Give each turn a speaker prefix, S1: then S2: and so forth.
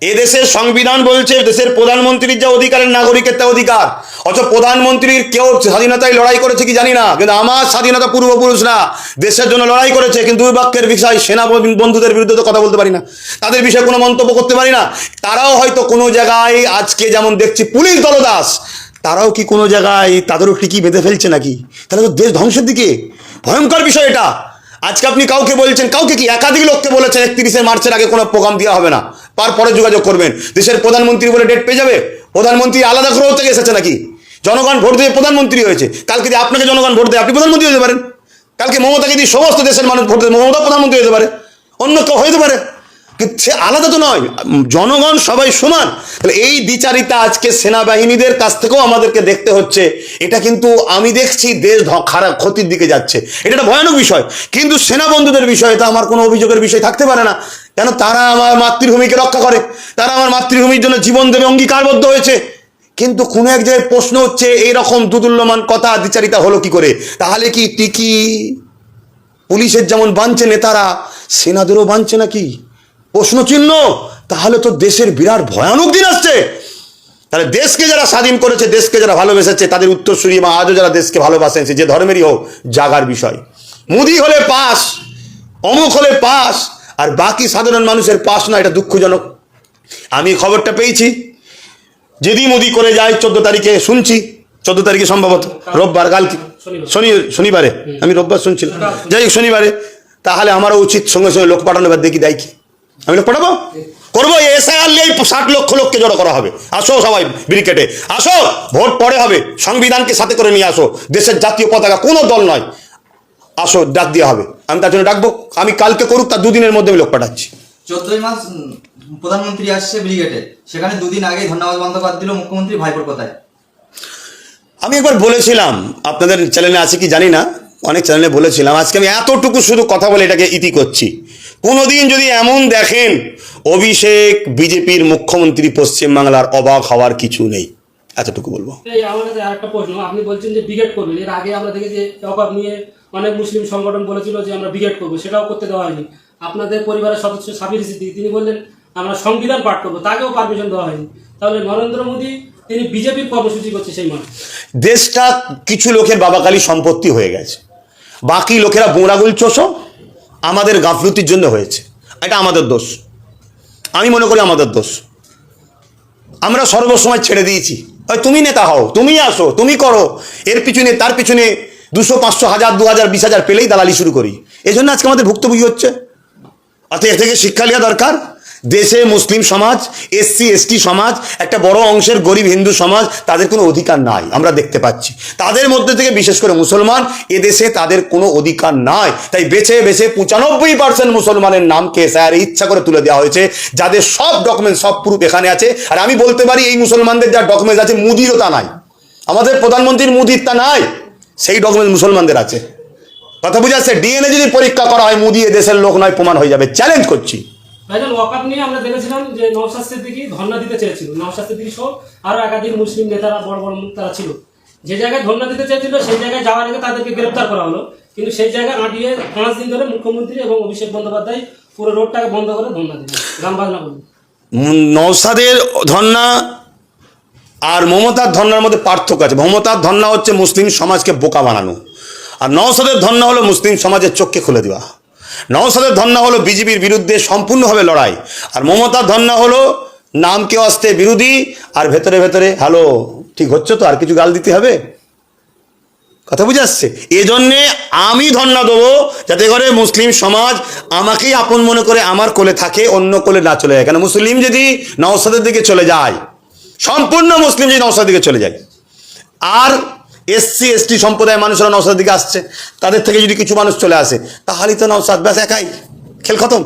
S1: এদেশের সংবিধান বলছে দেশের প্রধানমন্ত্রীর যা অধিকারের নাগরিকের তা অধিকার, অথচ প্রধানমন্ত্রীর কেউ স্বাধীনতায় লড়াই করেছে কি জানি না, কিন্তু আমার স্বাধীনতা পূর্বপুরুষরা দেশের জন্য লড়াই করেছে, কিন্তু দুর্ভাগ্যের বিষয় সেনা বন্ধুদের বিরুদ্ধে তো কথা বলতে পারি না, তাদের বিষয়ে কোনো মন্তব্য করতে পারি না। তারাও হয়তো কোনো জায়গায় আজকে যেমন দেখছি পুলিশ দলদাস, তারাও কি কোনো জায়গায় তাদেরও টিকি বেঁধে ফেলছে নাকি? তাহলে তো দেশ ধ্বংসের দিকে, ভয়ঙ্কর বিষয় এটা। আজকে আপনি কাউকে বলছেন, কাউকে কি একাধিক লোককে বলেছেন 31শে মার্চের আগে কোনো প্রোগ্রাম দেওয়া হবে না, পরে যোগাযোগ করবেন, দেশের প্রধানমন্ত্রী বলে ডেট পেয়ে যাবে। প্রধানমন্ত্রী আলাদা গ্রহ থেকে এসেছে নাকি? জনগণ ভোট দিয়ে প্রধানমন্ত্রী হয়েছে, কালকে যদি আপনাকে জনগণ ভোট দেয় আপনি প্রধানমন্ত্রী হতে পারেন, কালকে মমতাকে যদি সমস্ত দেশের মানুষ ভোট দেয় মমতা প্রধানমন্ত্রী হতে পারে, অন্য কেউ হতে পারে, কিন্তু সে আলাদা তো নয়, জনগণ সবাই সমান। তাহলে এই দ্বিচারিতা আজকে সেনাবাহিনীদের কাছ থেকেও আমাদেরকে দেখতে হচ্ছে। এটা কিন্তু আমি দেখছি দেশ খারাপ ক্ষতির দিকে যাচ্ছে, এটা একটা ভয়ানক বিষয়। কিন্তু সেনা বন্ধুদের বিষয়ে তো আমার কোনো অভিযোগের বিষয় থাকতে পারে না, কেন তারা আমার মাতৃভূমিকে রক্ষা করে, তারা আমার মাতৃভূমির জন্য জীবন দেবে অঙ্গীকারবদ্ধ হয়েছে। কিন্তু কোনো এক জায়গায় প্রশ্ন হচ্ছে এইরকম দুদুল্যমান কথা দ্বিচারিতা হলো কি করে? তাহলে কি টিকি পুলিশের যেমন বাঁধছে নেতারা, সেনাদেরও বাঁধছে নাকি? প্রশ্ন চিহ্ন। তাহলে তো দেশের বিরাট ভয়ানক দিন আসছে। তাহলে দেশকে যারা স্বাধীন করেছে, দেশকে যারা ভালোবেসেছে, তাদের উত্তরসূরি বা আজও যারা দেশকে ভালোবাসেন, সে যে ধর্মেরই হোক, জাগার বিষয়। মোদি হলে পাস, অমুক হলে পাস, আর বাকি সাধারণ মানুষের পাস না, এটা দুঃখজনক। আমি খবরটা পেয়েছি, যেদিন মোদি করে যায় 14 তারিখে শুনছি, 14 তারিখে সম্ভবত রোববার, কালকে শনিবারে, আমি রোববার শুনছিলাম, যাই হোক শনিবারে। তাহলে আমারও উচিত সঙ্গে সঙ্গে লোক পাঠানো, এবার দেখি দেয় কি, আমি লোক পাঠাবো, করবো। এসআইআর নিয়ে 60 লক্ষ লোককে জড়ো করা হবে, আসো সবাই ব্রিকেটে আসো, ভোট পরে হবে, সংবিধানকে সাথে করে নিয়ে আসো, দেশের জাতীয় পতাকা, কোনো দল নয়, আসো, ডাক দেওয়া হবে। আমি তার জন্য ডাকবো, আমি কালকে করুক, তার 2 দিনের মধ্যে আমি লোক পাঠাচ্ছি।
S2: 14ই মার্চ প্রধানমন্ত্রী আসছে ব্রিগেডে, সেখানে 2 দিন আগে ধন্যবাদ বন্দ্যোপাধ্যায় দিল মুখ্যমন্ত্রী ভাইপোর কথায়।
S1: আমি একবার বলেছিলাম, আপনাদের চ্যানেলে আছে কি জানি না, অনেক চ্যানেলে বলেছিলাম, আজকে আমি এতটুকু শুধু কথা বলে এটাকে ইতি করছি। কোনোদিন যদি এমন দেখেন অভিষেক বিজেপির মুখ্যমন্ত্রী পশ্চিমবাংলার, অবাক হওয়ার কিছু নেই, এতটুকু বলবো।
S3: আমাদের আরেকটা প্রশ্ন, আপনি বলছেন যে ব্রিগেড করবেন, এর আগে আমরা দেখি যে অবাক নিয়ে অনেক মুসলিম সংগঠন বলেছিল যে আমরা ব্রিগেড করবো, সেটাও করতে দেওয়া হয়নি। আপনাদের পরিবারের সদস্য সাবির সিদ্দিকী তিনি বললেন আমরা সংবিধান পাঠ করবো, তাকেও পারমিশন দেওয়া হয়নি। তাহলে নরেন্দ্র মোদী তিনি বিজেপির কর্মসূচি করছে সেই মানে।
S1: দেশটা কিছু লোকের বাবাকালী সম্পত্তি হয়ে গেছে, বাকি লোকেরা বোঁড়াগুল চোষো, আমাদের গাফলতির জন্য হয়েছে, এটা আমাদের দোষ। আমি মনে করি আমাদের দোষ, আমরা সর্বসময় ছেড়ে দিয়েছি, তুমি নেতা হও, তুমি আসো, তুমি করো, এর পিছনে তার পিছনে 200, 500, 1000, 2000, 20,000 পেলেই দালালি শুরু করি। এই জন্য আজকে আমাদের ভুক্তভোগী হচ্ছে। অর্থাৎ এর থেকে শিক্ষা নেওয়া দরকার। দেশে মুসলিম সমাজ, SC ST সমাজ, একটা বড় অংশের গরিব হিন্দু সমাজ, তাদের কোনো অধিকার নাই, আমরা দেখতে পাচ্ছি। তাদের মধ্যে থেকে বিশেষ করে মুসলমান, এদেশে তাদের কোনো অধিকার নাই। তাই বেছে বেছে 95% মুসলমানের নামকে স্যার ইচ্ছা করে তুলে দেওয়া হয়েছে, যাদের সব ডকুমেন্ট, সব প্রুফ এখানে আছে। আর আমি বলতে পারি এই মুসলমানদের যা ডকুমেন্ট আছে, মুদিরও তা নাই, আমাদের প্রধানমন্ত্রীর মুদির তা নাই, সেই ডকুমেন্ট মুসলমানদের আছে। কথা বুঝে আসছে? DNA যদি পরীক্ষা করা হয়, মুদি এ দেশের লোক নয়, প্রমাণ হয়ে যাবে। চ্যালেঞ্জ করছি।
S3: ভাইজান, ওয়াকআপ নিয়ে আমরা দেখেছিলাম যে নওশাদ সিদ্দিকী ধর্ণা দিতে চেয়েছিল, নওশাদ সিদ্দিকী সহ আরো একাধিক মুসলিম নেতারা, বড় বড় তারা ছিল, যে জায়গায় ধর্ণা দিতে চেয়েছিল সেই জায়গায় যাওয়ার আগে তাদেরকে গ্রেপ্তার করা হলো। কিন্তু সেই জায়গায় আঁটিয়ে 5 দিন ধরে মুখ্যমন্ত্রী এবং অভিষেক বন্দ্যোপাধ্যায় পুরো রোডটাকে বন্ধ করে ধর্ণা দিল, গান বাজনা করল।
S1: নওশাদের ধর্ণা আর মমতার ধর্ণার মধ্যে পার্থক্য আছে। মমতার ধর্ণা হচ্ছে মুসলিম সমাজকে বোকা বানানো, আর নওশাদের ধর্ণা হলো মুসলিম সমাজের চোখকে খুলে দেওয়া। নওশাদের ধর্ণা হলো বিজেপির বিরুদ্ধে সম্পূর্ণভাবে লড়াই, আর মমতার ধর্ণা হলো নামকে আসতে বিরোধী, আর ভেতরে ভেতরে হ্যালো ঠিক হচ্ছে তো, আর কিছু গাল দিতে হবে। কথা বুঝে আসছে? এজন্যে আমি ধর্ণা দেবো যাতে করে মুসলিম সমাজ আমাকেই আপন মনে করে আমার কোলে থাকে, অন্য কোলে না চলে যায়। কেন মুসলিম যদি নওশাদের দিকে চলে যায়, সম্পূর্ণ মুসলিম যদি নওশাদের দিকে চলে যায়, আর SC ST সম্প্রদায়ের মানুষরা নওশাদের দিকে আসছে, তাদের থেকে যদি কিছু মানুষ চলে আসে, তাহলেই তো নওশাদ ব্যাস একাই, খেল খতম।